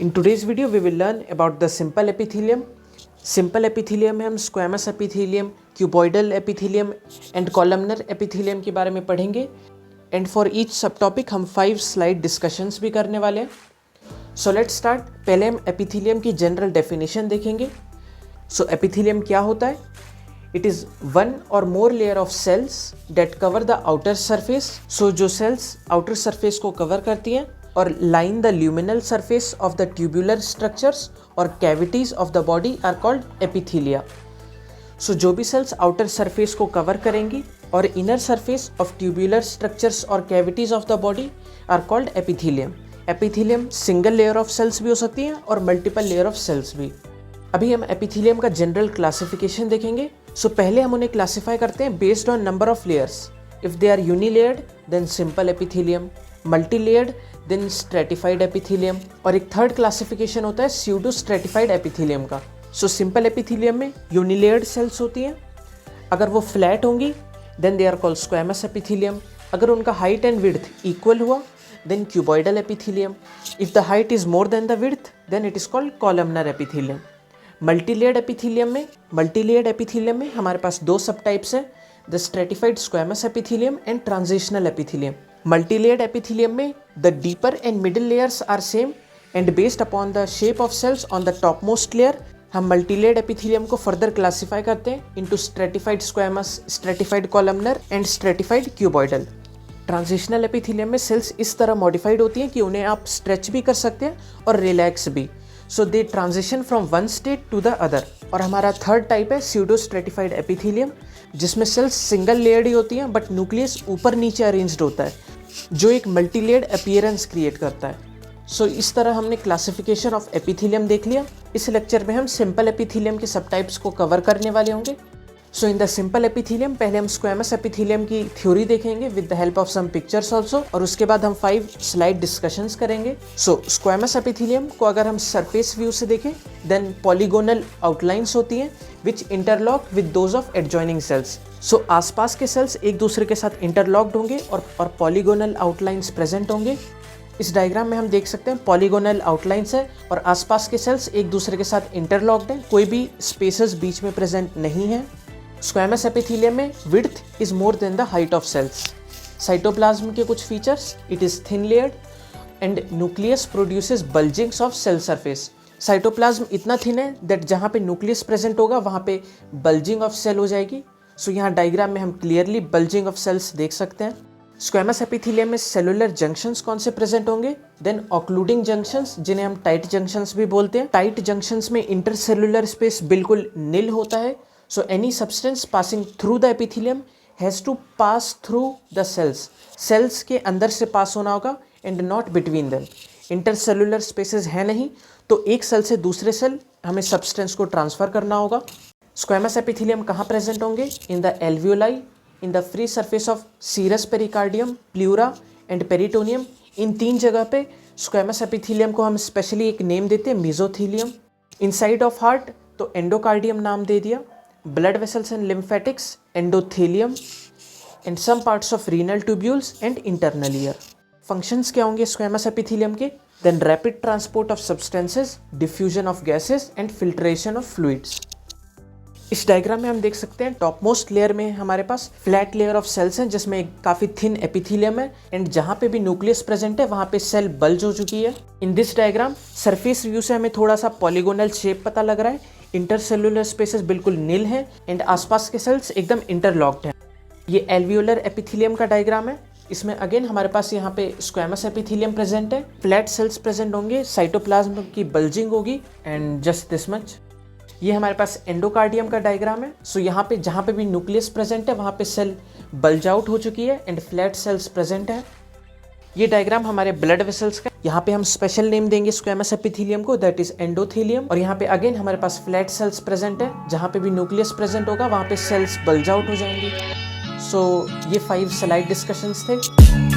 In today's video, we will learn about the simple epithelium. Simple epithelium में हम squamous epithelium, cuboidal epithelium and columnar epithelium के बारे में पढ़ेंगे. And for each subtopic हम 5 slide discussions भी करने वाले हैं. So let's start. पहले हम epithelium की general definition देखेंगे. So epithelium क्या होता है? It is one or more layer of cells that cover the outer surface. So जो cells outer surface को cover करती हैं और line the luminal surface of the tubular structures or cavities of the body are called epithelia. So जो भी cells outer surface को cover करेंगी और inner surface of tubular structures or cavities of the body are called epithelium. Epithelium single layer of cells भी हो सकती हैं और multiple layer of cells भी. अभी हम epithelium का general classification देखेंगे. So पहले हम उन्हें classify करते हैं based on number of layers. If they are unilayered, then simple epithelium. Multilayered, then stratified epithelium. और एक थर्ड क्लासिफिकेशन होता है pseudo stratified epithelium का. So simple epithelium में unilayered cells होती हैं. अगर वो flat होंगी then they are called squamous epithelium. अगर उनका height and width equal हुआ then cuboidal epithelium. If the height is more than the width then it is called columnar epithelium. Multilayered epithelium में हमारे पास दो सब टाइप्स हैं, the stratified squamous epithelium and transitional epithelium. Multilayered epithelium में the deeper and middle layers are same and based upon the shape of cells on the top most layer. हम multilayered epithelium को further classify करते हैं into stratified squamous, stratified columnar and stratified cuboidal. Transitional epithelium में cells इस तरह modified होती हैं कि उन्हें आप स्ट्रेच भी कर सकते हैं और रिलैक्स भी. So they transition from one state to the other. और हमारा थर्ड टाइप है स्यूडो स्ट्रेटिफाइड एपिथीलियम, जिसमें सेल्स सिंगल लेयर्ड ही होती हैं बट न्यूक्लियस ऊपर नीचे अरेंज्ड होता है, जो एक मल्टी लेयर्ड अपीयरेंस क्रिएट करता है. सो इस तरह हमने क्लासिफिकेशन ऑफ एपिथीलियम देख लिया. इस लेक्चर में हम सिंपल एपिथीलियम के सब टाइप्स को कवर करने वाले होंगे. So in the simple epithelium पहले हम स्क्वैमस एपिथीलियम की थ्योरी देखेंगे with the help of some pictures also, और उसके बाद हम 5 स्लाइड डिस्कशंस करेंगे. सो स्क्वैमस एपिथीलियम को अगर हम सरफेस व्यू से देखें देन पॉलीगोनल आउटलाइंस होती हैं which interlock with those of adjoining cells. So आसपास के सेल्स एक दूसरे के साथ इंटरलॉक्ड होंगे और पॉलीगोनल आउटलाइंस प्रेजेंट होंगे. इस डायग्राम में हम देख सकते हैं पॉलीगोनल आउटलाइंस है और आसपास के सेल्स एक दूसरे के साथ इंटरलॉक्ड हैं, कोई भी स्पेसेस बीच में प्रेजेंट नहीं है. स्क्वैमस एपिथीलियम में width is more than the height of cells. Cytoplasm के कुछ features, it is thin layered and nucleus produces bulgings of cell surface. Cytoplasm इतना थिन है दैट जहाँ पे न्यूक्लियस प्रेजेंट होगा वहाँ पे बल्जिंग ऑफ सेल हो जाएगी. सो यहाँ डायग्राम में हम क्लियरली बल्जिंग ऑफ सेल्स देख सकते हैं. स्क्वैमस एपिथीलियम में सेलुलर जंक्शंस कौन से प्रेजेंट होंगे, देन ऑक्लूडिंग जंक्शंस जिन्हें हम टाइट जंक्शंस भी बोलते हैं. टाइट जंक्शंस में इंटरसेलुलर स्पेस बिल्कुल निल होता है. So any substance passing through the epithelium has to pass through the cells. Cells के अंदर से पास होना होगा and not between them. Intercellular spaces है नहीं, तो एक सेल से दूसरे सेल हमें सब्सटेंस को ट्रांसफ़र करना होगा. स्क्वैमस एपिथीलियम कहाँ प्रेजेंट होंगे, in the alveoli, in the free surface of serous pericardium, pleura and peritoneum. इन 3 जगह पे स्क्वैमस एपिथीलियम को हम स्पेशली एक नेम देते हैं मेसोथीलियम. इनसाइड ऑफ हार्ट तो एंडोकार्डियम नाम दे दिया. Blood vessels and lymphatics, endothelium, and some parts of renal tubules and internal ear. Functions क्या होंगे स्क्वैमस एपिथीलियम के, then rapid transport of substances, diffusion of gases and filtration of fluids. इस diagram में हम देख सकते हैं टॉप मोस्ट लेयर में हमारे पास फ्लैट लेयर ऑफ सेल्स हैं जिसमें एक काफ़ी थिन एपिथीलियम है एंड जहाँ पे भी न्यूक्लियस प्रेजेंट है वहाँ पे सेल बल्ज हो चुकी है. In this diagram surface view से हमें थोड़ा सा पॉलीगोनल शेप पता लग रहा है. इंटरसेलुलर स्पेसेस बिल्कुल नील हैं एंड आसपास के सेल्स एकदम इंटरलॉक्ड हैं. ये एल्वियोलर एपिथीलियम का डायग्राम है. इसमें अगेन हमारे पास यहाँ पे स्क्वैमस एपिथीलियम प्रेजेंट है, फ्लैट सेल्स प्रेजेंट होंगे, साइटोप्लाज्म की बल्जिंग होगी एंड जस्ट दिस मच. ये हमारे पास एंडोकार्डियम का डायग्राम है. सो यहाँ पे जहाँ पे भी न्यूक्लियस प्रेजेंट है वहाँ पे सेल बल्ज आउट हो चुकी है एंड फ्लैट सेल्स प्रेजेंट है. ये डायग्राम हमारे ब्लड वेसल्स का. यहाँ पे हम स्पेशल नेम देंगे स्क्वैमस एपिथीलियम को, दैट इज एंडोथेलियम. और यहाँ पे अगेन हमारे पास फ्लैट सेल्स प्रेजेंट है, जहाँ पे भी न्यूक्लियस प्रेजेंट होगा वहाँ पे सेल्स बल्ज आउट हो जाएंगी. सो ये 5 स्लाइड डिस्कशंस थे.